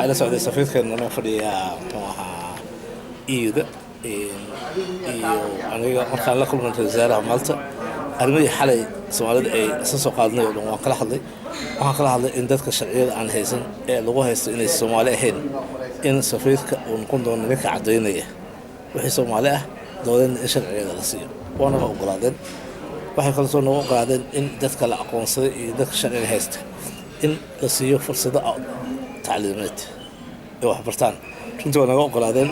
إلى سعودية سفير كان أنا فريا معها إيده أنا كان لكم من الزيارة مالته أرمي حالي سؤال أي أساس قادني ولا كلا حظي وكلا حظي إن دتك الشرعية عن هيزن لغة هيز إن الصومالية هين إن سفير ونكون دون نك عدينية وحي صومالية دولين إيش الشرعية الرئيسية وأنا أقولادين waxay kala soo noqon qaadeen in dadka la aqoonsaday iyo dadka sharciga haysta in la siiyo fursado tacliimeed ee wax bartaan runtii waa naga oggolaadeen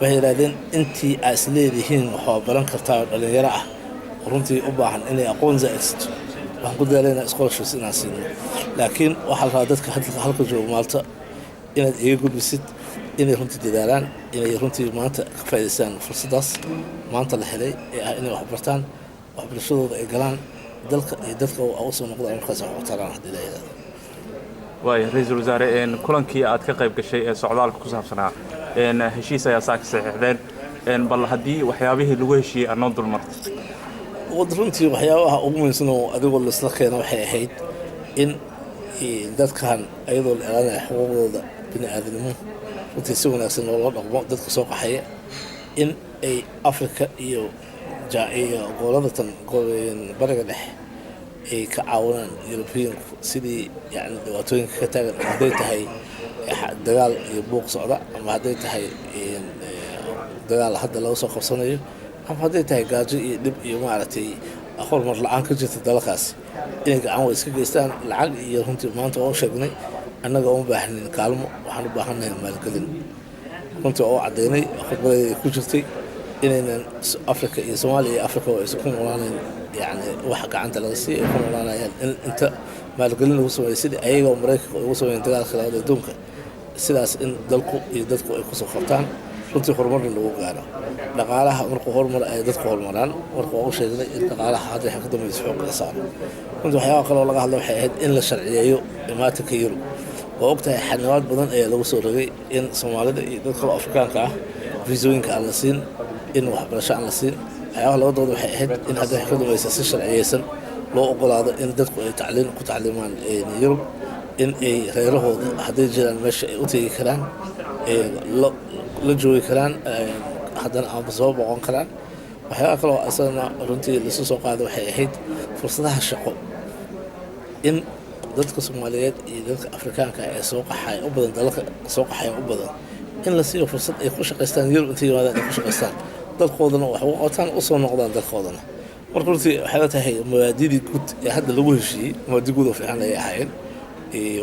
waxay yiraahdeen intii ay isleedihiin waxaa baran kartaa dhalinyaro ah runtii u baahan inay aqoon zaa'idto waxaan ku daaleyna scholarships inaan siino laakiin waxaa la rabaa dadka halka jooga Maalta inaad iga gudbisid inay runtii dadaalaan inay runtii maanta ka faa'iideystaan fursadaas maanta la helay ee ah inay wax bartaan waxbarashadooda ay galaan dalka iyo dadka oo soo noqda markaas wax u taraan hadii la yiraahdo way ra'iisul wasaare kulankii aad ka qayb gashay ee socdaalka ku saabsanaa heshiis ayaa saxiixdeen bal hadii waxyaabihii lagu heshiiyay anoo dulmartay runtii waxyaabaha ugu muhiimsan oo adigoo la isla keenay waxay ahayd in dadkan ayadoo la ilaalinayo xuquuqdooda bini'aadanimo runtii si wanaagsan loola dhaqmo dadka soo qaxaya in ay Afrika iyo جاء قولنا قولين برجع له كعاونان يوروبيين سيدي يعني دواتين كتاج هديت هاي دجال يبوق صعدة أما هديت هاي دجال حتى لو سوق صناعي أما هديت هاي جاجي يدب يومارتي أخور مرة الآن كجت الدلخاس إنك عمو إسكيستان العقل يرهم تمان تو شغني أنا قوم بحنين كلام وحنا بحنين مالكلين كنت عديني أخذ كجتي إن أفريقيا iyo Soomaaliya iyo Afrika way isku noolaaneen yani wax gacanta laga sii ku noolaanayaan inta maalgelin ugu soo sidii ayaga Mareykanka ugu soo dagaalka labada adduunka sidaas in dalku iyo dadku ay ku soo qortaan runtii horumar lagu gaaro dhaqaalaha markuu horumar ay dadku horumaraan markuu uu sheegay in dhaqaalaha hadda xaq dambeys xoog la saaro runtii waxyaabo kale oo laga hadlo waxay ahayd in la sharciyeeyo imaatinka Yurub oo ogtahay xanawaad badan ayaa lagu soo rogay in Soomaalida iyo dadka Afrikaanka ah fiisooyinka aan la siin in waxbarasho aan la siin waxyaabo labadooda waxay ahayd in hadda xaq dambeys si sharciyeysan loo oggolaado in dadku ay tacliin ku tacliimaan Yurub in ay reerahooda hadday jiraan meesha ay u tagi karaan la joogi karaan haddana aan soo boqon karaan waxyaabo kale oo asana runtii la soo qaado waxay ahayd fursadaha shaqo in dadka Soomaaliyeed iyo dadka Afrikaanka ay soo qaxay u badan dalka soo qaxay u badan in la siiyo fursad ay ku shaqeystaan Yurub intii wada ay ku shaqeystaan dalkoodana wax u qabtaan u soo noqdaan dalkoodana marka runtii waxay tahay muwaadiniin guud ee hadda lagu heshiiyay muwaadiniin guud oo fiican ay ahaayeen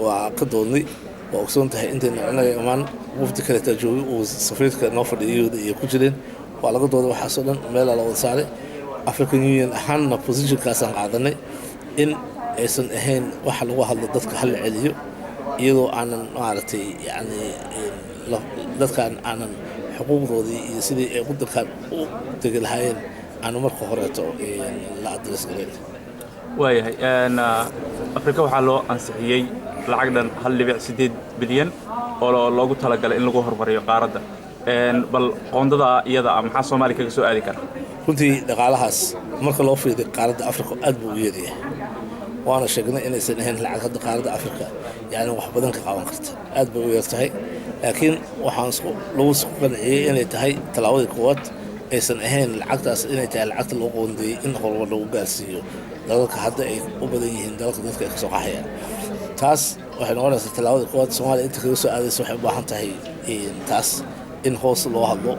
waa ka doonay waa ogsoon tahay inta anaga imaan wafdi kale tajoobi oo safiirka noo fadhiyay iyo ku jireen waa laga dooday waxa soo dhan meel la wada saaray African Union ahaanna position kaas aan qaadanay in aysan ahayn waxa lagu hadlo dadka hal celiyo iyadoo aanan maartay yani dadkan aanan xuquuqdoodii iyo sidii ay waddankan u degi lahaayeen aanu marka horeeto la adres galeen waayahay Afrika waxaa loo ansixiyay lacag dhan 1.8 bilyan oo loogu talagalay in lagu horumariyo qaaradda bal qoondada iyada maxaa Soomaaliya kaga soo aadi kara runtii dhaqaalahaas marka loo fiiriyo qaaradda Afrika aad buu u yaryahay waana sheegnay inaysan ahayn lacag hadda qaaradda Afrika yani wax badan ka qaban karta aad buu u yartahay laakiin waxaan lagu soo qanciyay inay tahay talaabada koowaad aysan ahayn lacagtaas inay tahay lacagta loo qoondeeyay in horumar lagu gaarsiiyo dalka hadda ay u badan yihiin dalka dadka ka soo qaxayaan taas waxay noqonaysaa talaabada koowaad Soomaaliya inta kaga soo aadayso waxay u baahan tahay taas in hoos loo hadlo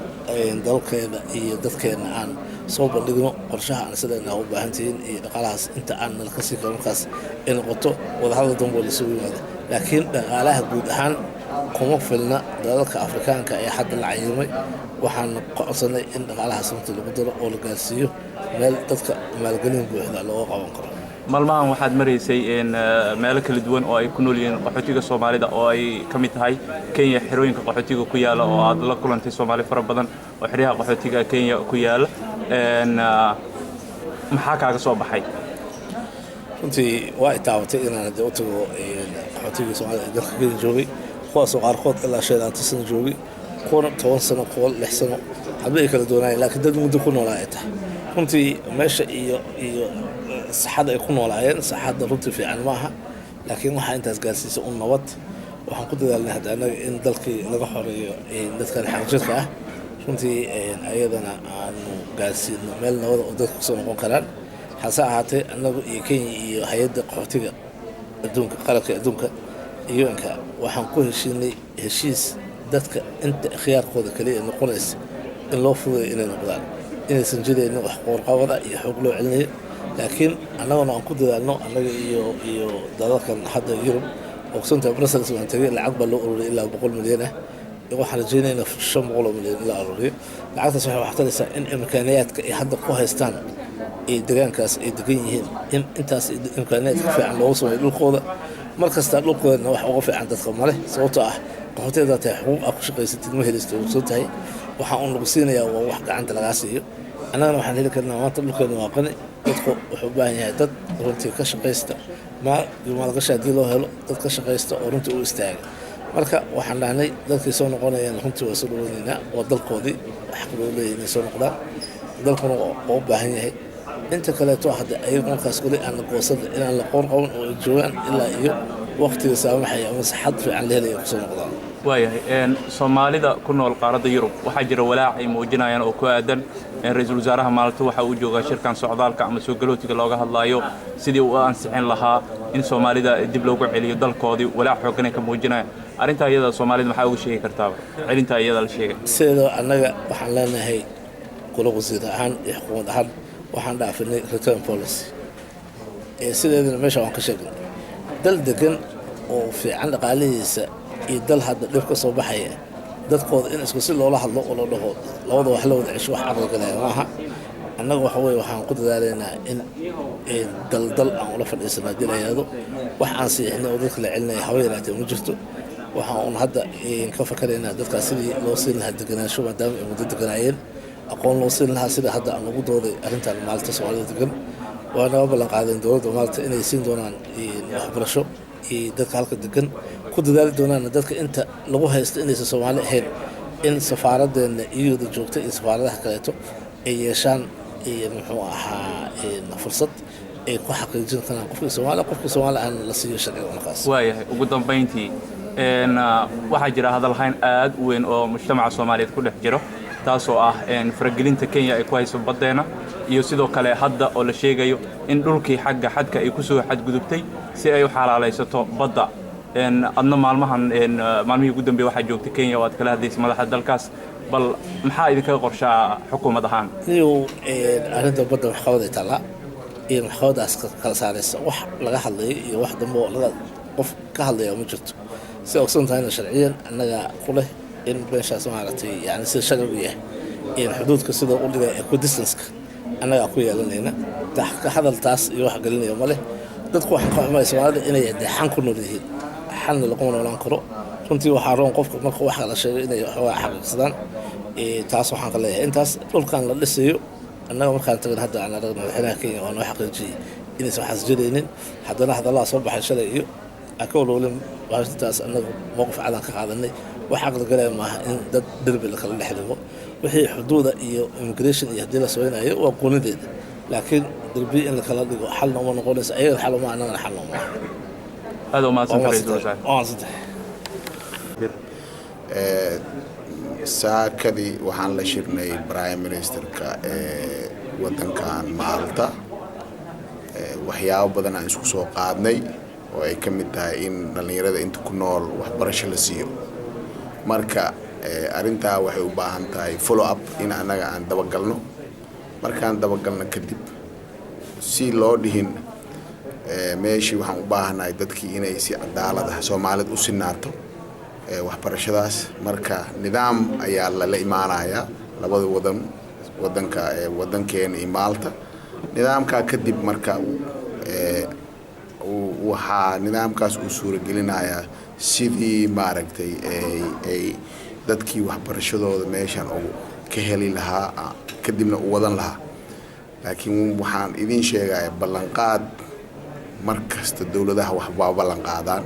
dalkeeda iyo dadkeena aan soo bandhigno qorshaha aan sideena u baahan tihiin iyo dhaqaalahaas inta aan ka sii karo markaas in noqoto wadahadal dambe la soo yimaado laakiin dhaqaalaha guud ahaan kuma filna dalalka Afrikaanka ee hadda la cayimay waxaan qoonsanay in dhaqaalahaas inta lagu daro oo la gaarsiiyo meel dadka maalgelin buuxda loo qaban karo maalmahan waxaad maraysay in meel kala duwan oo ay ku nool yihiin qaxootiga Soomaalida oo ay kamid tahay Kenya xirooyinka qaxootiga ku yaala oo aad la kulantay Soomaali fara badan oo xiriyaha qaxootiga Kenya ku yaala maxaa kaaga soo baxay runtii waa taabatay inaan u tago qaxootiga Soomaalida dalka Kenya joogay kuwaas oo qaarkood ilaa 5 sano joogay kuwana 10 sano kuwa 6 sano hadba ay kala doonayeen laakiin dad muddo ku noolaa ay tahay runtii meesha iyo saxada ay ku noolaayeen saxada runtii fiican maaha laakiin waxa intaas gaarsiisay nabad waxaan ku dadaalnay hadda annaga in dalkii laga xoreeyo dadkan xagjirka ah runtii ayadana aanu gaarsiino meel nabada oo dadka kusoo noqon karaan hase ahaatee annagu iyo kenya iyo hay-adda qaxootiga adduunka qaranka adduunka UN-ka waxaan ku heshiinay heshiis dadka inta khiyaarkooda kaliya noqonaysa in loo fududeeyo inay noqdaan inaysan jiraynin wax qoorqabada iyo xoog loo celinayo laakiin annaguna aan ku dadaalno annaga iyo dalalkan hadda Yurub ogsoonta Brussels waan tagay lacag baa loo ururiyay ilaa 100 milyan ah waxaan rajaynaynaa 500 milyan ilaa ururiyo lacagtaas waxay waxtaraysaa in imkaaniyaadka ay hadda ku haystaan ee deegaankaas ay degan yihiin in intaas imkaaniyaadka fiican loogu sameeyo dhulkooda markasta dhulkoodana wax uga fiican dadka male sababtoo ah qaxootiga tahay xuquuq aad ku shaqaysatid ma helista ogsoon tahay waxaan u lagu siinayaa waa wax gacanta lagaa siiyo annagana waxaan heli karnaa maanta dhulkeena waa qani dadku wuxuu u baahan yahay dad runtii ka shaqaysta maalgashi haddii loo helo dad ka shaqaysta oo runtii u istaaga marka waxaan dhahnay dadkii soo noqonayaan runtii waa soo dhaweynaynaa waa dalkoodii xaq loo leeyahay inay soo noqdaan dalkuna waa u baahan yahay inta kaleeto hadda ayagu markaas weli aan la goosada inaan la qoor qaban oo ay joogaan ilaa iyo waqtiga saamaxaya ama saxad fiican la helaya kusoo noqdaan waayahay soomaalida ku nool qaaradda Yurub waxaa jira walaac ay muujinayaan oo ku aadan ra'iisul wasaaraha Maalta waxa uu joogaa shirkan socdaalka ama soo galootiga looga hadlayo sidii uu ansixin lahaa in Soomaalida dib loogu celiyo dalkoodii walaac xooggan ka muujinayaan arrinta iyada Soomaalida maxaa uga sheegi kartaa celinta iyada la sheegay sidoo annaga waxaan leenahay kula wasiir ahaan iyo xukuumad ahaan waxaan dhaafinay return policy sideedana meesha waan ka sheegnay dal degan oo fiican dhaqaalihiisa iyo dal hadda dhib ka soo baxaya dadkooda in isku si loola hadlo oo loo dhaho labada wax la wada cesho wax aqal galaya maaha annaga waxa weeye waxaan ku dadaalaynaa in dal aan ula fadhiisano haddii la yidhaahdo wax aan siixnay oo dadka la celinaya hawa yaraatee ma jirto waxaan un hadda ka fakaraynaa dadkaas sidii loo siin lahaa deganaansho maadaama ay muddo deganaayeen aqoon loo siin lahaa sida hadda aan ugu dooday arrintan Maalta Soomaalida degan waa naga ballan qaadeen dowladda Maalta inay siin doonaan waxbarasho dadka halka degan ku dadaali doonaan dadka inta lagu haysto inaysan Soomaali ahayn in safaaraddeena iyada joogta iyo safaaradaha kaleeto ay yeeshaan muxuu ahaa fursad ay ku xaqiijin karaan qofka Soomaali aan la siiyo sharciga markaas waayahay ugu dambeyntii waxaa jira hadalhayn aad u weyn oo mujtamaca Soomaaliyeed ku dhex jiro taasoo ah faragelinta Kenya ay ku hayso badeena iyo sidoo kale hadda oo la sheegayo in dhulkii xadka ay ku soo xadgudubtay si ay u xalaalaysato badda adna maalmihii ugu dambeeyay waxaa joogtay Kenya oo aad kala hadlaysay madaxda dalkaas bal maxaa idinka qorshaa xukuumad ahaan niyo arrinta badda wax qabaday tala iyo maxkamadaas kala saaraysa wax laga hadlayo iyo wax dambe oo laga qof ka hadlaya ma jirto si ogsoon tahay sharciyan annaga ku leh in beeshaas maaragtay yani sida sharcigu yahay in xuduudka sida u dhigay equidistance-ka annaga ku yeelanayna ka hadaltaas iyo wax gelinaya ma leh dadku waxaan ka xumahay Soomaalida inay xan ku nool yihiin xan laguma noolaan karo runtii waxaa roon qofka marka wax la sheego inay wax xaqiiqsadaan taas waxaan ka leeyahay intaas dhulkan la dhisayo annaga markaan tagan hadda aan aragno madaxweynaha Kenya oo noo xaqiijiyay inaysan waxaas jiraynin haddana hadallada soo baxay shalay iyo akawlowlin baartaas annaga mowqif cadan ka qaadanay wax aqal galay maaha in dad derbi la kala dhexligo wixii xuduuda iyo immigration iyo haddii la sooynayo waa qoonideeda laakiin derbi in la kala dhigo xalna uma noqonaysa ayaga xal uma annagana xal uma هذا ما سنفرد saakadii waxaan la shirnay prime ministerka wadankan Maalta waxyaabo badan aan isku soo qaadnay oo ay ka mid tahay in dhalinyarada inta ku nool waxbarasho la siiyo marka arintaa waxay u baahan tahay follow up in anaga aan dabagalno markaan dabagalno kadib si loo dhihin meeshii waxaan u baahanahay dadkii inay si cadaalad ah Soomaaliyeed u sinaato waxbarashadaas marka nidaam ayaa la imaanaya labada wadankeena iyo Maalta nidaamka kadib marka waxaa nidaamkaas uu suuragelinayaa sidii maaragtay ay dadkii waxbarashadooda meeshan oo ka heli lahaa kadibna u wadan lahaa laakiin waxaan idin sheegayaa ballanqaad markasta dawladaha waxba ballan qaadaan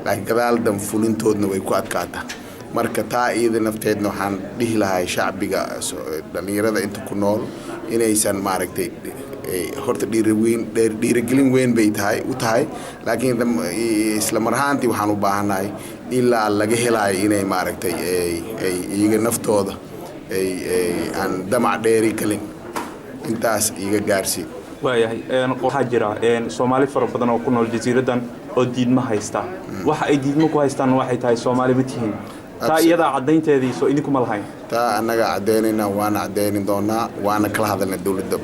laakiin gadaaldan fulintoodna way ku adkaataa marka taa iyada nafteedna waxaan dhihi lahaa shacbiga dhalinyarada inta ku nool inaysan maaragtay horta dhiirigelin weyn bay u tahay laakiin isla mar ahaantii waxaan u baahannahay ilaa laga helayo inay maaragtay ay iyaga naftooda aan damac dheeri galin intaas iga gaarsiin waayahay waxaa jira Soomaali fara badan oo ku nool jasiiradan oo diidma haysta waxa ay diidma ku haystaan waxay tahay Soomaali ma tihiin taa iyada cadaynteedii soo idinku ma lahayn taa annaga cadaynayna waana cadaynin doonaa waana kala hadalnay dawladda